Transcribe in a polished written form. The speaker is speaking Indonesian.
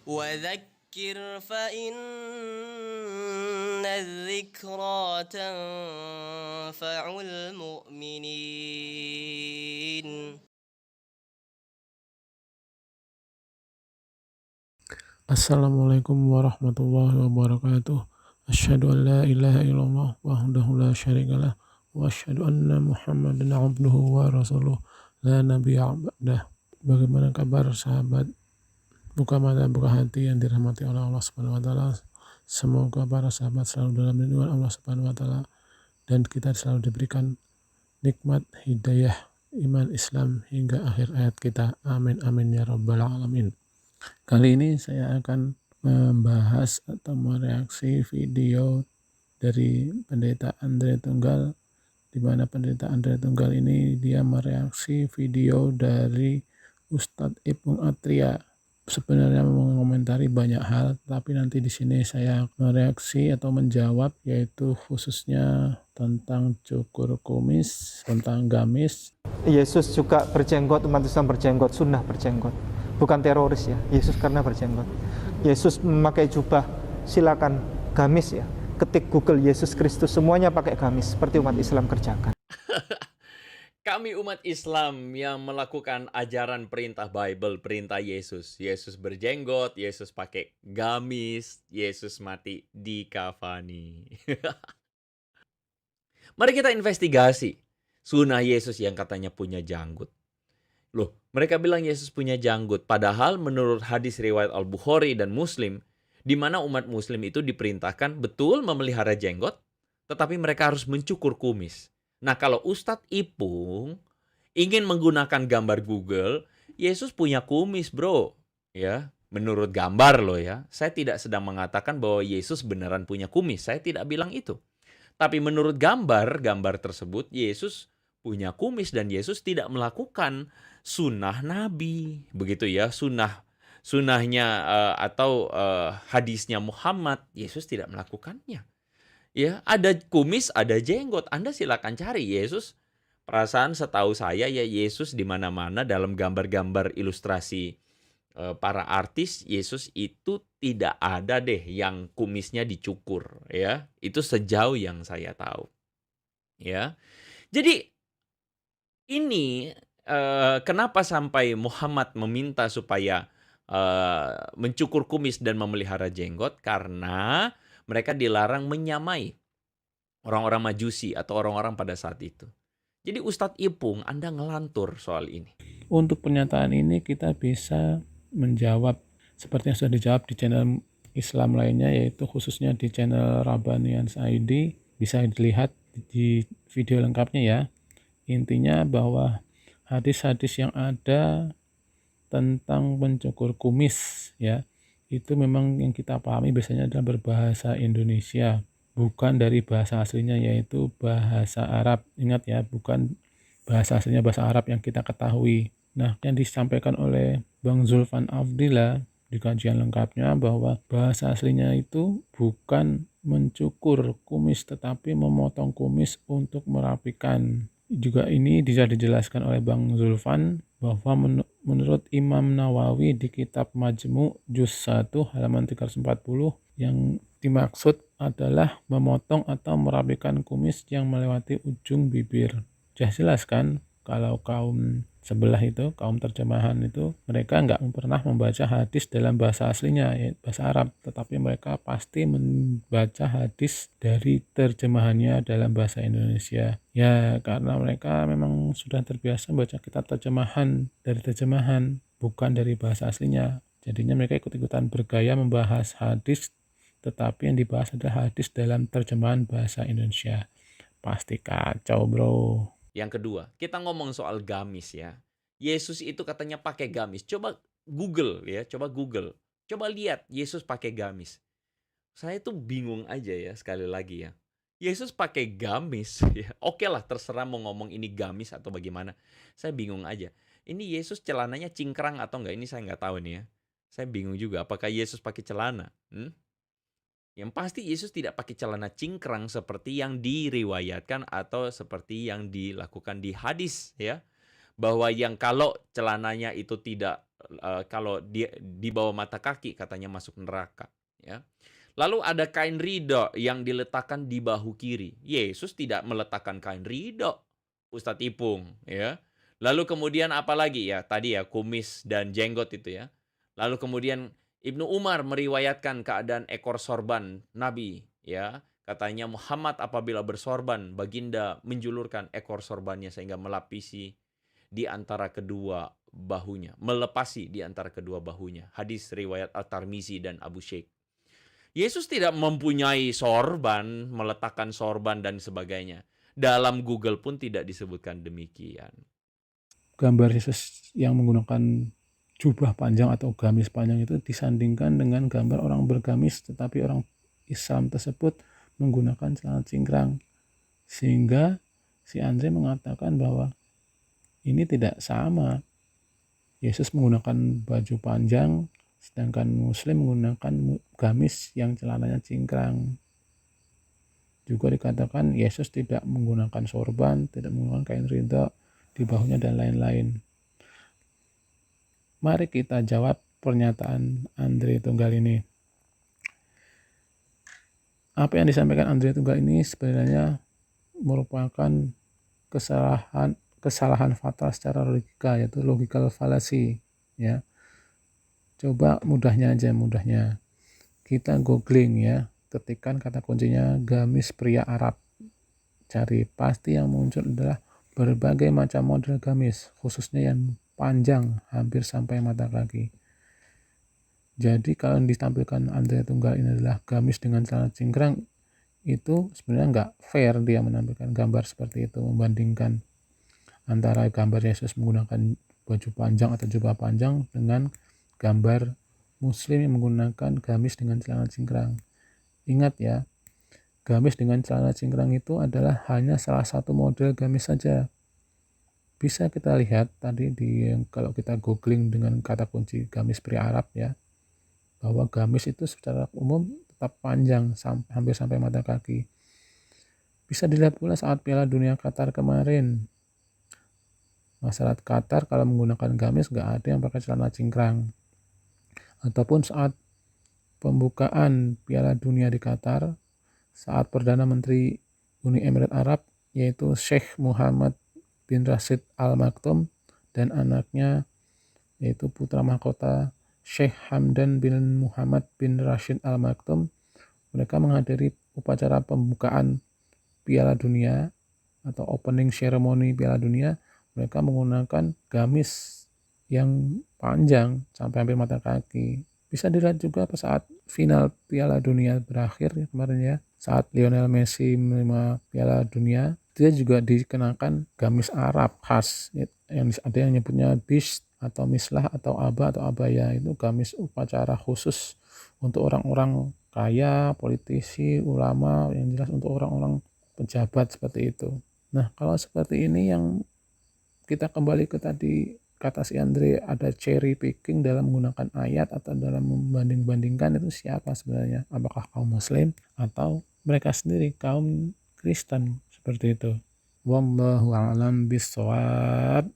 وذكر فإن الذكرى تنفع المؤمنين. Assalamualaikum warahmatullahi wabarakatuh. Asyhadu an la ilaha illallah wahdahu la syarikalah wa asyhadu anna Muhammadan abduhu wa rasuluh la nabiyya ba'dah. Bagaimana kabar sahabat buka mata buka hati yang dirahmati oleh Allah Subhanahu wa taala? Semoga para sahabat selalu dalam lindungan Allah Subhanahu wa taala dan kita selalu diberikan nikmat hidayah iman Islam hingga akhir ayat kita. Amin amin ya rabbal alamin. Kali ini saya akan membahas atau mereaksi video dari Pendeta Andre Tunggal, di mana Pendeta Andre Tunggal ini dia mereaksi video dari Ustadz Ipung Atria. Sebenarnya mengomentari banyak hal, tapi nanti di sini saya mereaksi atau menjawab, yaitu khususnya tentang cukur kumis, tentang gamis. Yesus juga berjenggot, umat Islam berjenggot, sunnah berjenggot. Bukan teroris ya, Yesus karena berjenggot. Yesus memakai jubah, silakan gamis ya. Ketik Google Yesus Kristus, semuanya pakai gamis, seperti umat Islam kerjakan. Kami umat Islam yang melakukan ajaran perintah Bible, perintah Yesus. Yesus berjenggot, Yesus pakai gamis, Yesus mati di kafani. Mari kita investigasi. Sunnah Yesus yang katanya punya janggut. Loh, mereka bilang Yesus punya janggut. Padahal menurut hadis riwayat Al-Bukhari dan Muslim, di mana umat Muslim itu diperintahkan betul memelihara jenggot, tetapi mereka harus mencukur kumis. Nah, kalau Ustadz Ipung ingin menggunakan gambar Google, Yesus punya kumis, bro. Ya, menurut gambar loh ya. Saya tidak sedang mengatakan bahwa Yesus beneran punya kumis. Saya tidak bilang itu. Tapi menurut gambar tersebut, Yesus punya kumis dan Yesus tidak melakukan sunnah Nabi. Begitu ya, sunnahnya atau hadisnya Muhammad, Yesus tidak melakukannya. Ya, ada kumis, ada jenggot. Anda silakan cari Yesus. Perasaan setahu saya ya Yesus di mana-mana dalam gambar-gambar ilustrasi para artis, Yesus itu tidak ada deh yang kumisnya dicukur ya. Itu sejauh yang saya tahu. Ya. Jadi ini kenapa sampai Muhammad meminta supaya mencukur kumis dan memelihara jenggot? Karena mereka dilarang menyamai orang-orang Majusi atau orang-orang pada saat itu. Jadi Ustadz Ipung, Anda ngelantur soal ini. Untuk pernyataan ini kita bisa menjawab seperti yang sudah dijawab di channel Islam lainnya, yaitu khususnya di channel Rabbanians ID. Bisa dilihat di video lengkapnya ya. Intinya bahwa hadis-hadis yang ada tentang mencukur kumis ya, itu memang yang kita pahami biasanya adalah berbahasa Indonesia, bukan dari bahasa aslinya yaitu bahasa Arab. Ingat ya, bukan bahasa aslinya bahasa Arab yang kita ketahui. Nah, yang disampaikan oleh Bang Zulfan Afdillah di kajian lengkapnya bahwa bahasa aslinya itu bukan mencukur kumis tetapi memotong kumis untuk merapikan. Juga ini bisa dijelaskan oleh Bang Zulfan bahwa menurut Imam Nawawi di kitab Majmu' Juz 1 halaman 340 yang dimaksud adalah memotong atau merapikan kumis yang melewati ujung bibir. Jelas kan kalau kaum sebelah itu, kaum terjemahan itu, mereka nggak pernah membaca hadis dalam bahasa aslinya, yaitu bahasa Arab, tetapi mereka pasti membaca hadis dari terjemahannya dalam bahasa Indonesia. Ya, karena mereka memang sudah terbiasa membaca kitab terjemahan dari terjemahan, bukan dari bahasa aslinya. Jadinya mereka ikut-ikutan bergaya membahas hadis, tetapi yang dibahas adalah hadis dalam terjemahan bahasa Indonesia. Pasti kacau, bro. Yang kedua, kita ngomong soal gamis ya. Yesus itu katanya pakai gamis. Coba Google ya, coba Google. Coba lihat Yesus pakai gamis. Saya tuh bingung aja ya sekali lagi ya. Yesus pakai gamis ya. Oke lah, terserah mau ngomong ini gamis atau bagaimana. Saya bingung aja. Ini Yesus celananya cingkrang atau enggak? Ini saya nggak tahu nih ya. Saya bingung juga apakah Yesus pakai celana. Yang pasti Yesus tidak pakai celana cingkrang seperti yang diriwayatkan atau seperti yang dilakukan di hadis ya. bahwa yang kalau celananya itu tidak kalau dia di bawah mata kaki katanya masuk neraka, ya. Lalu ada kain ridho yang diletakkan di bahu kiri. Yesus tidak meletakkan kain ridho, Ustadz Ipung, ya. Lalu kemudian apa lagi ya? Tadi ya kumis dan jenggot itu ya. Lalu kemudian Ibnu Umar meriwayatkan keadaan ekor sorban Nabi, ya. Katanya Muhammad apabila bersorban, baginda menjulurkan ekor sorbannya sehingga melapisi di antara kedua bahunya, melepasi di antara kedua bahunya. Hadis riwayat At-Tirmizi dan Abu Syekh. Yesus tidak mempunyai sorban, meletakkan sorban dan sebagainya. Dalam Google pun tidak disebutkan demikian. Gambar Yesus yang menggunakan jubah panjang atau gamis panjang itu disandingkan dengan gambar orang bergamis, tetapi orang Islam tersebut menggunakan celana cingkrang. Sehingga si Andre mengatakan bahwa ini tidak sama. Yesus menggunakan baju panjang, sedangkan Muslim menggunakan gamis yang celananya cingkrang. Juga dikatakan Yesus tidak menggunakan sorban, tidak menggunakan kain ridho di bahunya dan lain-lain. Mari kita jawab pernyataan Andre Tunggal ini. Apa yang disampaikan Andre Tunggal ini sebenarnya merupakan kesalahan fatal secara logika, yaitu logical fallacy, ya. Coba mudahnya kita googling, ya, ketikkan kata kuncinya gamis pria Arab, cari, pasti yang muncul adalah berbagai macam model gamis, khususnya yang panjang hampir sampai mata kaki. Jadi kalau yang ditampilkan Andre Tunggal ini adalah gamis dengan celana cingkrang, itu sebenarnya nggak fair dia menampilkan gambar seperti itu, membandingkan antara gambar Yesus menggunakan baju panjang atau jubah panjang dengan gambar Muslim yang menggunakan gamis dengan celana cingkrang. Ingat ya, gamis dengan celana cingkrang itu adalah hanya salah satu model gamis saja. Bisa kita lihat tadi kalau kita googling dengan kata kunci gamis pria Arab, ya, bahwa gamis itu secara umum tetap panjang hampir sampai mata kaki. Bisa dilihat pula saat Piala Dunia Qatar kemarin. Masyarakat Qatar kalau menggunakan gamis nggak ada yang pakai celana cingkrang. Ataupun saat pembukaan Piala Dunia di Qatar, saat Perdana Menteri Uni Emirat Arab yaitu Sheikh Muhammad bin Rashid Al Maktoum dan anaknya yaitu putra mahkota Sheikh Hamdan bin Muhammad bin Rashid Al Maktoum, mereka menghadiri upacara pembukaan Piala Dunia atau opening ceremony Piala Dunia. Mereka menggunakan gamis yang panjang sampai hampir mata kaki. Bisa dilihat juga saat final Piala Dunia berakhir ya, kemarin ya, saat Lionel Messi menerima Piala Dunia, dia juga dikenakan gamis Arab khas, yang ada yang nyebutnya bish atau mislah atau aba atau abaya. Itu gamis upacara khusus untuk orang-orang kaya, politisi, ulama, yang jelas untuk orang-orang pejabat seperti itu. Nah, kalau seperti ini yang kita kembali ke tadi kata si Andre, ada cherry picking dalam menggunakan ayat atau dalam membanding-bandingkan, itu siapa sebenarnya? Apakah kaum Muslim atau mereka sendiri kaum Kristen seperti itu? Wallahu a'lam bishawab.